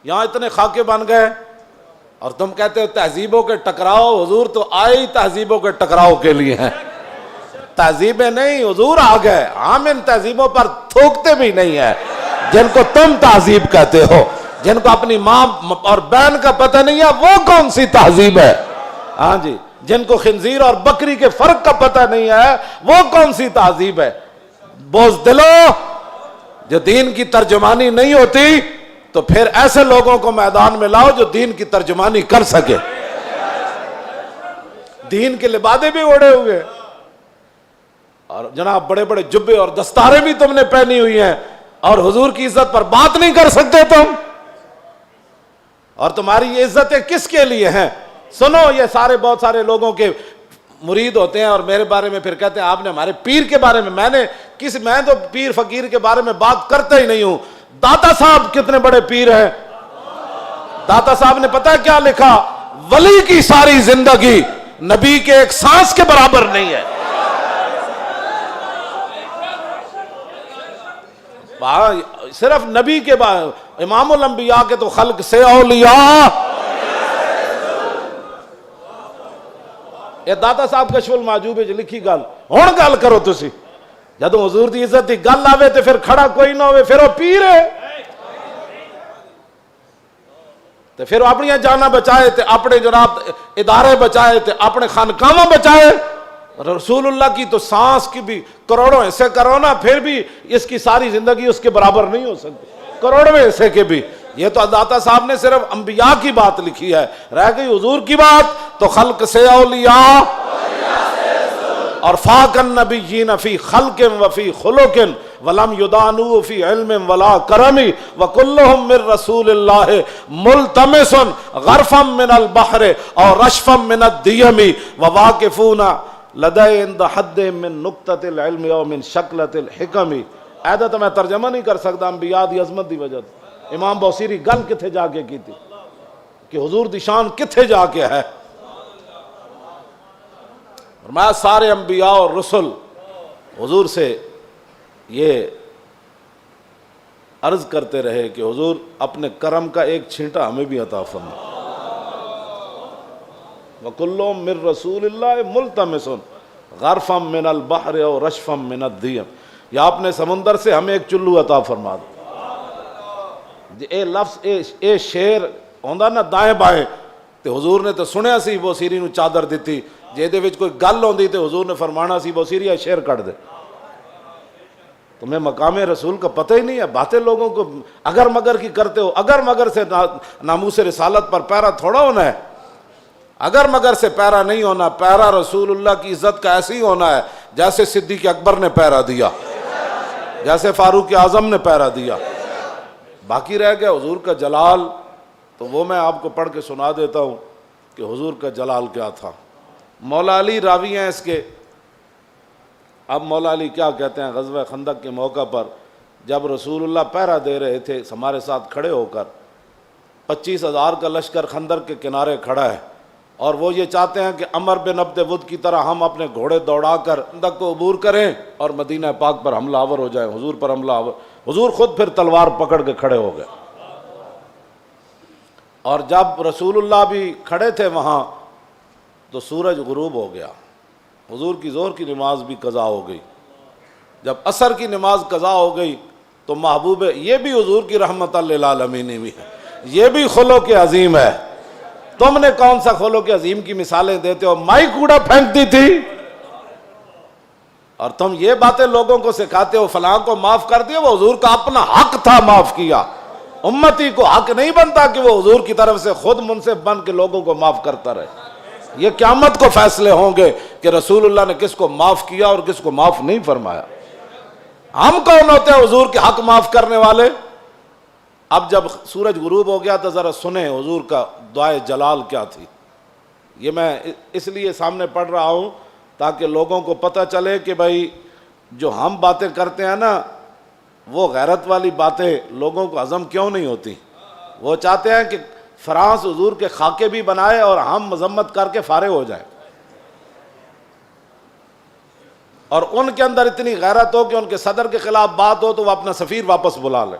یہاں اتنے خاکے بن گئے اور تم کہتے ہو تہذیبوں کے ٹکراؤ. حضور تو آئے ہی تہذیبوں کے ٹکراؤ کے لیے ہیں. تہذیبیں نہیں، حضور آ گئے. ہم ان تہذیبوں پر تھوکتے بھی نہیں ہیں جن کو تم تہذیب کہتے ہو. جن کو اپنی ماں اور بہن کا پتہ نہیں ہے وہ کون سی تہذیب ہے؟ ہاں جی. جن کو خنزیر اور بکری کے فرق کا پتہ نہیں ہے وہ کون سی تہذیب ہے؟ بزدلو، جو دین کی ترجمانی نہیں ہوتی تو پھر ایسے لوگوں کو میدان میں لاؤ جو دین کی ترجمانی کر سکے. دین کے لبادے بھی اوڑے ہوئے اور جناب بڑے بڑے جبے اور دستاریں بھی تم نے پہنی ہوئی ہیں اور حضور کی عزت پر بات نہیں کر سکتے تم. اور تمہاری یہ عزتیں کس کے لیے ہیں؟ سنو، یہ سارے بہت سارے لوگوں کے مرید ہوتے ہیں اور میرے بارے میں پھر کہتے ہیں آپ نے ہمارے پیر کے بارے میں. میں تو پیر فقیر کے بارے میں بات کرتا ہی نہیں ہوں. داتا صاحب کتنے بڑے پیر ہیں. داتا صاحب نے پتہ کیا لکھا؟ ولی کی ساری زندگی نبی کے ایک سانس کے برابر نہیں ہے. صرف نبی کے بعد امام الانبیاء کے تو خلق سے اولیاء. یہ داتا صاحب کشف المحجوب لکھی گل ہن گل کرو تسی. جدوں حضور دی عزت دی گل آوے تے پھر کھڑا کوئی نہ ہوئے پھر وہ پیر ہے. تے پھر اپنی جاناں بچائے تے اپنے جناب ادارے بچائے تے اپنے خانقاہاں بچائے. رسول اللہ کی تو سانس کی بھی کروڑوں حصے کرو نا پھر بھی اس کی ساری زندگی اس کے برابر نہیں ہو سکتی. کروڑویں حصے کے بھی. یہ تو داتا صاحب نے صرف انبیاء کی بات لکھی ہے. رہ گئی حضور کی بات تو خلق سے اولیاء اور فاق النبیین فی خلق وفی خلق ولم یدانو فی علم ولا کرم وکلہم من رسول اللہ ملتمس غرفا من البحر اور رشفا من الدیم وواقفون لدے عند حد من نقطۃ العلم او من شکلۃ الحکم. ایدہ تو میں ترجمہ نہیں کر سکتا انبیاء دی عظمت دی وجہ. امام بوسیری گل کتھے جا کے کی تھی کہ حضور دی شان کتھے جا کے ہے. فرمایا سارے انبیاء اور رسل حضور سے یہ عرض کرتے رہے کہ حضور اپنے کرم کا ایک چھینٹا ہمیں بھی عطا فرما. وَكُلُّهُم مِّن رَّسُولِ اللَّهِ مُلْتَمِسٌ غَرْفًا مِّنَ الْبَحْرِ اور رَشْفًا مِّنَ الدِّيَمِ. یا اپنے سمندر سے ہمیں ایک چلو عطا فرما دو. اے لفظ اے شیر ہوندا نا دائیں بائیں تے حضور نے تو سنیا سی بوسیری نو چادر دیتی. جے دے وچ کوئی گل ہوندی تے حضور نے فرمانا سی بوسیری شیر کٹ دے. تمہیں مقام رسول کا پتہ ہی نہیں ہے. باتیں لوگوں کو اگر مگر کی کرتے ہو. اگر مگر سے ناموس رسالت پر پیرا تھوڑا ہونا ہے. اگر مگر سے پیرا نہیں ہونا. پیرا رسول اللہ کی عزت کا ایسے ہی ہونا ہے جیسے صدیق اکبر نے پیرا دیا, جیسے فاروق اعظم نے پیرا دیا. باقی رہ گیا حضور کا جلال, تو وہ میں آپ کو پڑھ کے سنا دیتا ہوں کہ حضور کا جلال کیا تھا. مولا علی راوی ہیں اس کے. اب مولا علی کیا کہتے ہیں, غزوہ خندق کے موقع پر جب رسول اللہ پہرا دے رہے تھے ہمارے ساتھ کھڑے ہو کر, 25,000 کا لشکر خندق کے کنارے کھڑا ہے اور وہ یہ چاہتے ہیں کہ عمر بن عبد ود کی طرح ہم اپنے گھوڑے دوڑا کر خندق کو عبور کریں اور مدینہ پاک پر حملہ آور ہو جائیں, حضور پر حملہ آور. حضور خود پھر تلوار پکڑ کے کھڑے ہو گئے. اور جب رسول اللہ بھی کھڑے تھے وہاں تو سورج غروب ہو گیا. حضور کی ظہر کی نماز بھی قضا ہو گئی. جب عصر کی نماز قضا ہو گئی تو محبوب, یہ بھی حضور کی رحمت للعالمین بھی ہے, یہ بھی خلق عظیم ہے. تم نے کون سا خلق عظیم کی مثالیں دیتے ہو؟ مائی کوڑا پھینکتی تھی اور تم یہ باتیں لوگوں کو سکھاتے ہو فلاں کو معاف کر دیا. وہ حضور کا اپنا حق تھا, معاف کیا. امتی کو حق نہیں بنتا کہ وہ حضور کی طرف سے خود منصف بن کے لوگوں کو معاف کرتا رہے. یہ قیامت کو فیصلے ہوں گے کہ رسول اللہ نے کس کو معاف کیا اور کس کو معاف نہیں فرمایا. ہم کون ہوتے ہیں حضور کے حق معاف کرنے والے؟ اب جب سورج غروب ہو گیا تو ذرا سنیں حضور کا دعائے جلال کیا تھی. یہ میں اس لیے سامنے پڑھ رہا ہوں تاکہ لوگوں کو پتہ چلے کہ بھائی جو ہم باتیں کرتے ہیں نا وہ غیرت والی باتیں لوگوں کو ہضم کیوں نہیں ہوتی. وہ چاہتے ہیں کہ فرانس حضور کے خاکے بھی بنائے اور ہم مذمت کر کے فارغ ہو جائیں, اور ان کے اندر اتنی غیرت ہو کہ ان کے صدر کے خلاف بات ہو تو وہ اپنا سفیر واپس بلا لے.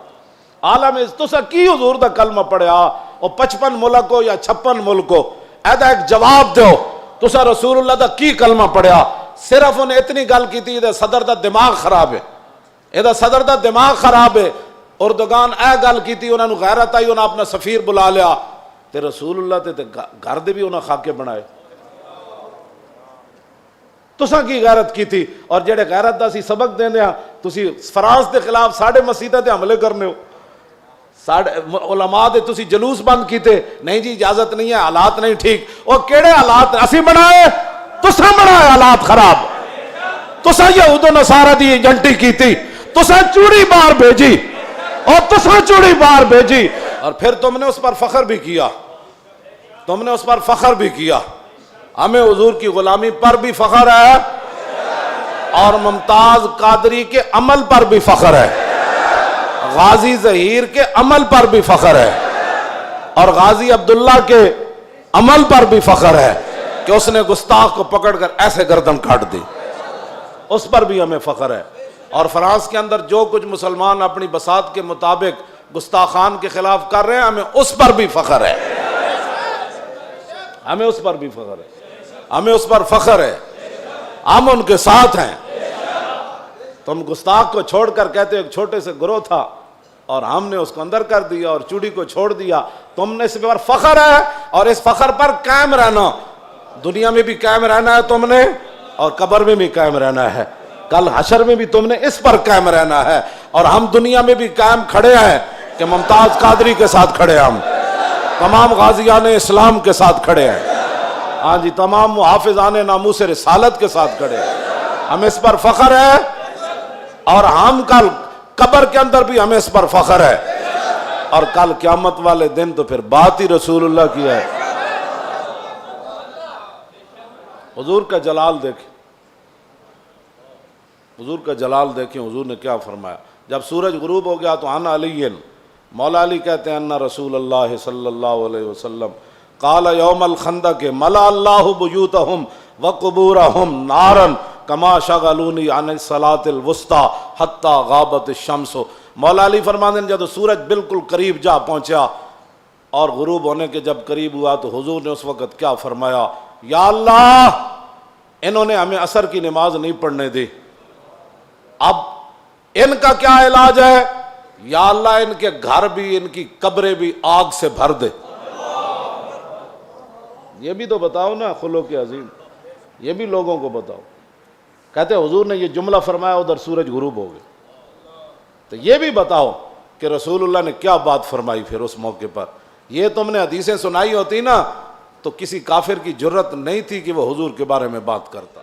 عالم تسا کی حضور دا کلمہ پڑھیا اور 55 ملک ہو یا 56 ملک ہو ایدا ایک جواب دو تسا رسول اللہ دا کی کلمہ پڑھیا؟ صرف انہیں اتنی گل کی تھی یہ صدر دا دماغ خراب ہے، یہ صدر دا دماغ خراب ہے۔ اردگان اے گل کی تھی، انہوں نے غیرت آئی، انہوں نے اپنا سفیر بلا لیا تے رسول اللہ تے گھر دے بھی انہوں نے خاکے بنائے۔ تساں کی غیرت کی تھی؟ اور جڑے غیرت دا سی سبق دیندے ہاں تسی فرانس دے خلاف ساڑھے مسیطہ تے حملے کرنے ہو، ساڑھے علماء دے تسی جلوس بند کیتے، نہیں جی اجازت نہیں ہے، حالات نہیں ٹھیک۔ وہ کیڑے حالات اسی بنائے؟ تساں بنائے حالات خراب، تساں یہود و نصارہ دی ایجنٹی کی تھی، تساں چوڑی بار بھیجی اور تساں چوڑی بار بھیجی، اور پھر تم نے اس پر فخر بھی کیا، تم نے اس پر فخر بھی کیا۔ ہمیں حضور کی غلامی پر بھی فخر ہے اور ممتاز قادری کے عمل پر بھی فخر ہے، غازی ظہیر کے عمل پر بھی فخر ہے، اور غازی عبداللہ کے عمل پر بھی فخر ہے کہ اس نے گستاخ کو پکڑ کر ایسے گردن کاٹ دی، اس پر بھی ہمیں فخر ہے۔ اور فرانس کے اندر جو کچھ مسلمان اپنی بساط کے مطابق گستاخان کے خلاف کر رہے ہیں ہمیں اس پر بھی فخر ہے، ہمیں اس پر بھی فخر ہے، ہمیں اس پر فخر ہے، ہم ان کے ساتھ ہیں۔ تم گستاخ کو چھوڑ کر کہتے ایک چھوٹے سے گروہ تھا اور ہم نے اس کو اندر کر دیا اور چوڑی کو چھوڑ دیا، تم نے اس پر فخر ہے اور اس فخر پر قائم رہنا، دنیا میں بھی قائم رہنا ہے تم نے اور قبر میں بھی قائم رہنا ہے، کل حشر میں بھی تم نے اس پر قائم رہنا ہے۔ اور ہم دنیا میں بھی قائم کھڑے ہیں کہ ممتاز قادری کے ساتھ کھڑے ہیں، ہم تمام غازیان اسلام کے ساتھ کھڑے ہیں، ہاں جی تمام محافظان ناموس رسالت کے ساتھ کھڑے ہیں، ہمیں اس پر فخر ہے، اور ہم کل قبر کے اندر بھی ہمیں اس پر فخر ہے، اور کل قیامت والے دن تو پھر بات ہی رسول اللہ کی ہے۔ حضور کا جلال دیکھیں، حضور کا جلال دیکھیں، حضور نے کیا فرمایا جب سورج غروب ہو گیا تو انا علی، مولا علی کہتے ہیں ان رسول اللہ صلی اللہ علیہ وسلم قال یوم الخندق ملا اللہ بیوتہم وقبورہم نارا کما شغلونی عن الصلاۃ الوسطی حتی غابت الشمس۔ مولا علی فرماتے ہیں جب سورج بالکل قریب جا پہنچا اور غروب ہونے کے جب قریب ہوا تو حضور نے اس وقت کیا فرمایا، یا اللہ انہوں نے ہمیں عصر کی نماز نہیں پڑھنے دی، اب ان کا کیا علاج ہے؟ یا اللہ ان کے گھر بھی ان کی قبریں بھی آگ سے بھر دے۔ یہ بھی تو بتاؤ نا خلق عظیم، یہ بھی لوگوں کو بتاؤ۔ کہتے ہیں حضور نے یہ جملہ فرمایا ادھر سورج غروب ہو گئے، تو یہ بھی بتاؤ کہ رسول اللہ نے کیا بات فرمائی پھر اس موقع پر۔ یہ تم نے حدیثیں سنائی ہوتی نا تو کسی کافر کی جرت نہیں تھی کہ وہ حضور کے بارے میں بات کرتا۔